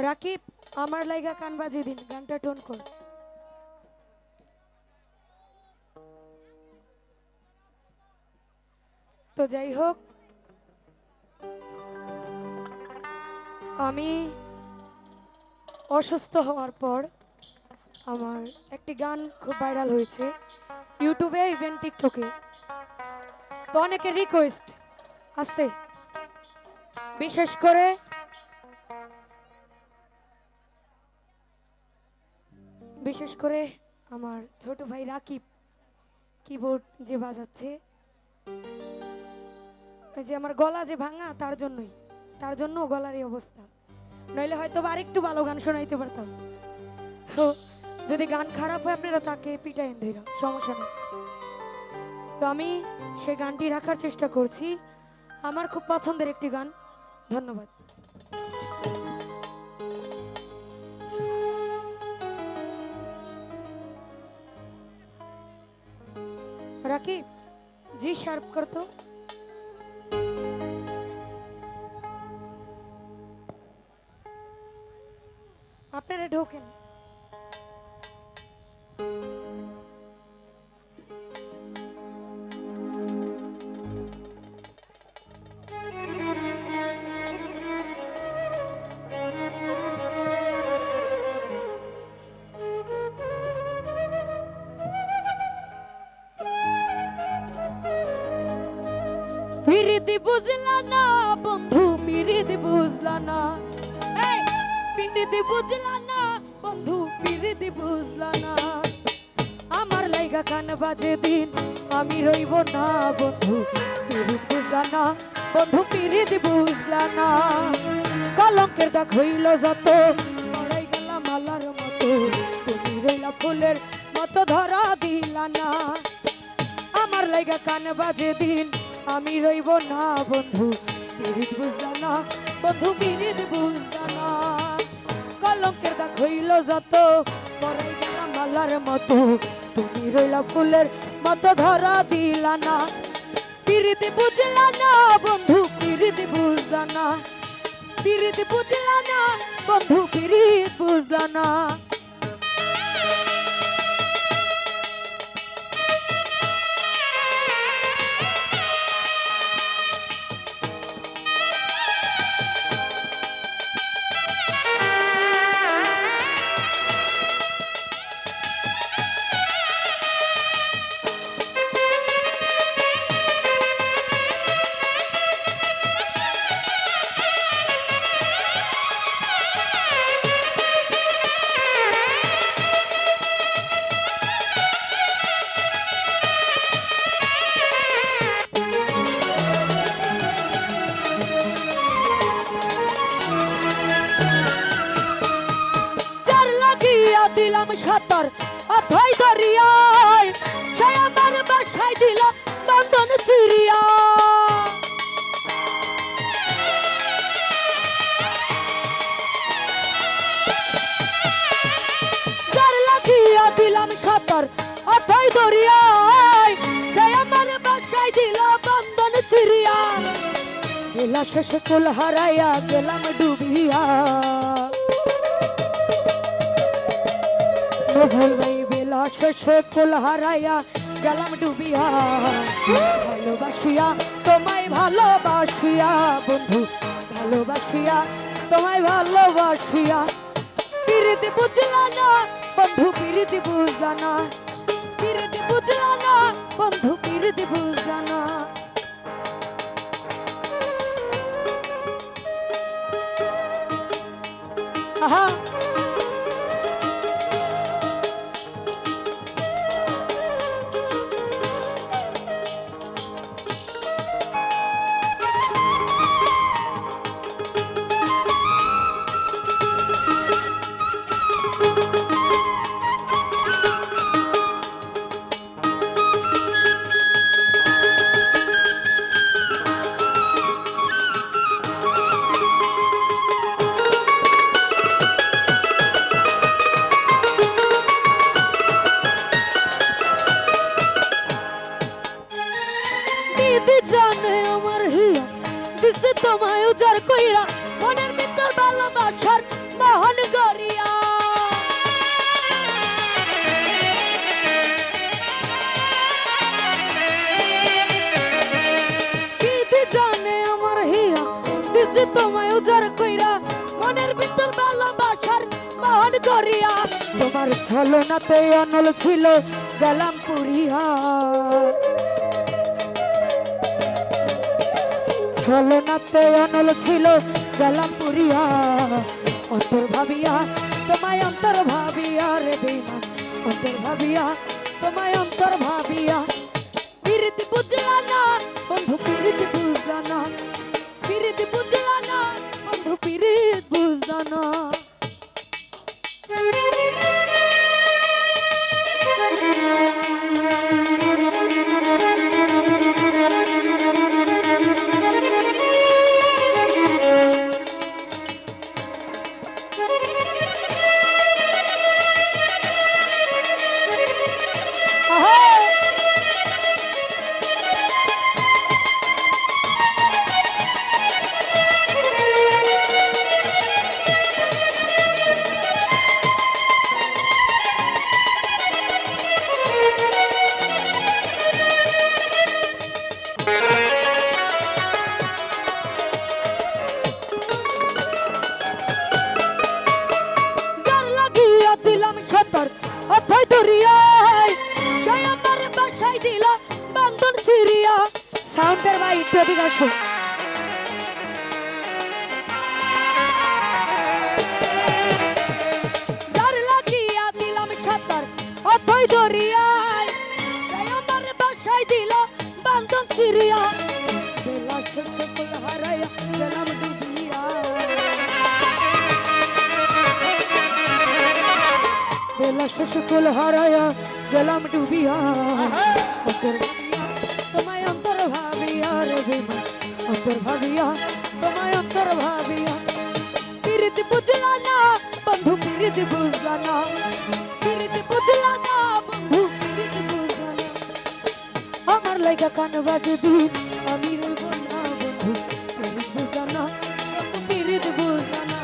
রাকিব, আমার লাইগা কান বাজিয়ে দিন, গানটা টোন কর। তো যাই হোক, আমি অসুস্থ হওয়ার পর আমার একটি গান খুব ভাইরাল হয়েছে ইউটিউবে, ইভেন টিকটকে। তো অনেকের রিকোয়েস্ট আসতে, বিশেষ করে আমার ছোট ভাই রাকিব কিবোর্ড যে বাজাচ্ছে, ওই যে আমার গলা যে ভাঙা, তার জন্য গলার এই অবস্থা। নইলে হয়তো বা আরেকটু ভালো গান শোনাইতে পারতাম। তো যদি গান খারাপ হয় আপনারা তাকে পিটাইন ধইরা, সমস্যা নেই। তো আমি সেই গানটি রাখার চেষ্টা করছি, আমার খুব পছন্দের একটি গান। ধন্যবাদ। রাকিব জি শার্প করতো। আপনারা ঢোকেন। পিরিতি বুঝলা না বন্ধু, পিরিতি বুঝলা না, এই পিরিতি বুঝলা না বন্ধু, পিরিতি বুঝলা না। আমার লাইগা কান বাজে দিন, আমি রইব না বন্ধু, পিরিতি বুঝলা না বন্ধু, পিরিতি বুঝলা না। কলঙ্কের দাগ হইল যত, মরাই গেলাম মালার মতো, তুমি রইলা ফুলের মতো ধরা দিলা না। আমার লাইগা কান বাজে দিন, আমি রইব না বন্ধু, পিরিত বুঝলা না বন্ধু, পিরিত বুঝলা না। কলঙ্কের দাগ হইল যত, মরাই গেলাম মালার মতো, তুমি রইলা ফুলের মতো ধরা দিলা না। পিরিত বুঝলা না বন্ধু, পিরিত বুঝলা না, পিরিত বুঝলা না বন্ধু, পিরিত বুঝলা না। দিলাম সাঁতার অথই দরিয়ায়, সে আমার বাসায় দিল বন্ধন চিরিয়া। যার লাগিয়া দিলাম সাঁতার অথই দরিয়ায়, সে আমার বাসায় দিল বন্ধন চিরিয়া। বেলা শেষে কুল হারাইয়া গেলাম ডুবিয়া, নজরুল ভাই বেলা শেষে কুল হারাইয়া গেলাম ডুবিয়া। ভালোবাসিয়া তোমায় ভালোবাসিয়া বন্ধু, ভালোবাসিয়া তোমায় ভালোবাসিয়া। পিরিতি বুঝলা না বন্ধু, পিরিতি বুঝলা না, পিরিতি বুঝলা না বন্ধু, পিরিতি বুঝলা না। আহা মনের ভিতর ভালোবাসার মন করিয়া তোমার ছলনাতে অনল ছিল গেলাম পুরিয়া ছলনাতে অনল ছিল গেলাম পুরিয়া অন্তর ভাবিয়া তোমায় অন্তর ভাবিয়া রে বেমান অন্তর ভাবিয়া তোমায় অন্তর ভাবিয়া পিরিতি বুঝলা না বন্ধু পিরিতি বুঝলা না পিরিতি বুঝলা না বন্ধু পিরিত বুঝলা না অথই দরিয়ায় কে আমার বাসায় দিল বন্ধন চিরিয়া সাউন্ডের ভাই একটু এদিকে আসো যার লাগিয়া দিলাম সাঁতার অথই দরিয়ায় কে আমার বাসায় দিল বন্ধন চিরিয়া বেলা সকল হারায়া গেলাম ডুবিয়া বেলা সকল হারায়া গেলাম ডুবিয়া অন্তর ভাবিয়া তোমায় অন্তর ভাবিয়া রে বেমান অন্তর ভাবিয়া তোমায় অন্তর ভাবিয়া পিরিতি বুঝলা না বন্ধু পিরিতি বুঝলা না পিরিতি বুঝলা না বন্ধু পিরিতি বুঝলা না আমার লাইগা কান বাজে দিন আমি রইব না বন্ধু পিরিতি বুঝলা না বন্ধু পিরিতি বুঝলা না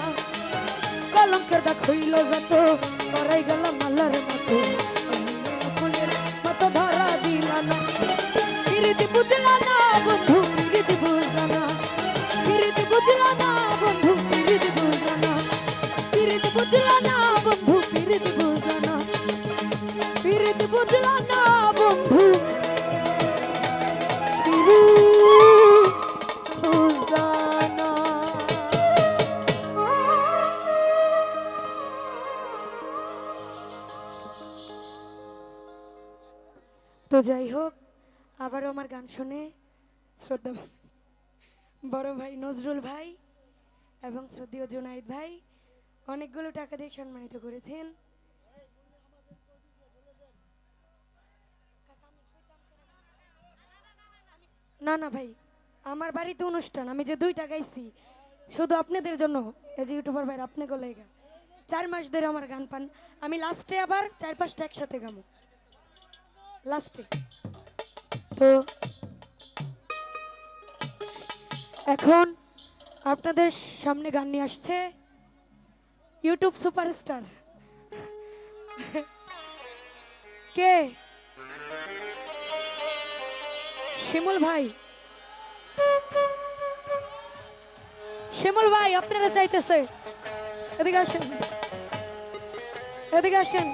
কলঙ্কের দাগ হইল যত করাই গেলাম মালার মতো ফুলের মতো ধরা দিলা না পিরিতি বুঝলা না বন্ধু পিরিতি বুঝলা না পিরিতি বুঝলা না বন্ধু পিরিতি বুঝলা না পিরিতি বুঝলা না বন্ধু পিরিতি বুঝলা না পিরিতি বুঝলা না বন্ধু বুঝলা না তো যাই হোক আবারও আমার গান শুনে শ্রদ্ধা বড় ভাই নজরুল ভাই এবং শ্রদ্ধেয় জুনাইদ ভাই অনেকগুলো টাকা দিয়ে সম্মানিত করেছেন না না ভাই আমার বাড়িতে অনুষ্ঠান আমি যে 2 টাকা গাইছি শুধু আপনাদের জন্য এই যে ইউটিউবার ভাই আপনাকে লেগা 4 মাস ধরে আমার গান পান আমি লাস্টে আবার 4-5টা একসাথে গামো লাস্টে তো এখন আপনাদের সামনে গান নিয়ে আসছে ইউটিউব সুপারস্টার কে শিমুল ভাই শিমুল ভাই আপনারা চাইতেছে এদিকে আসেন এদিকে আসেন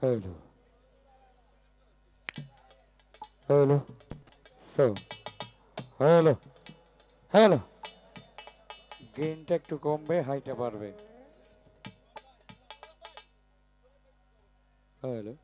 Hello. Hello. So. Hello. Hello. গেইনটা একটু কমবে হাইটা বাড়বে হ্যালো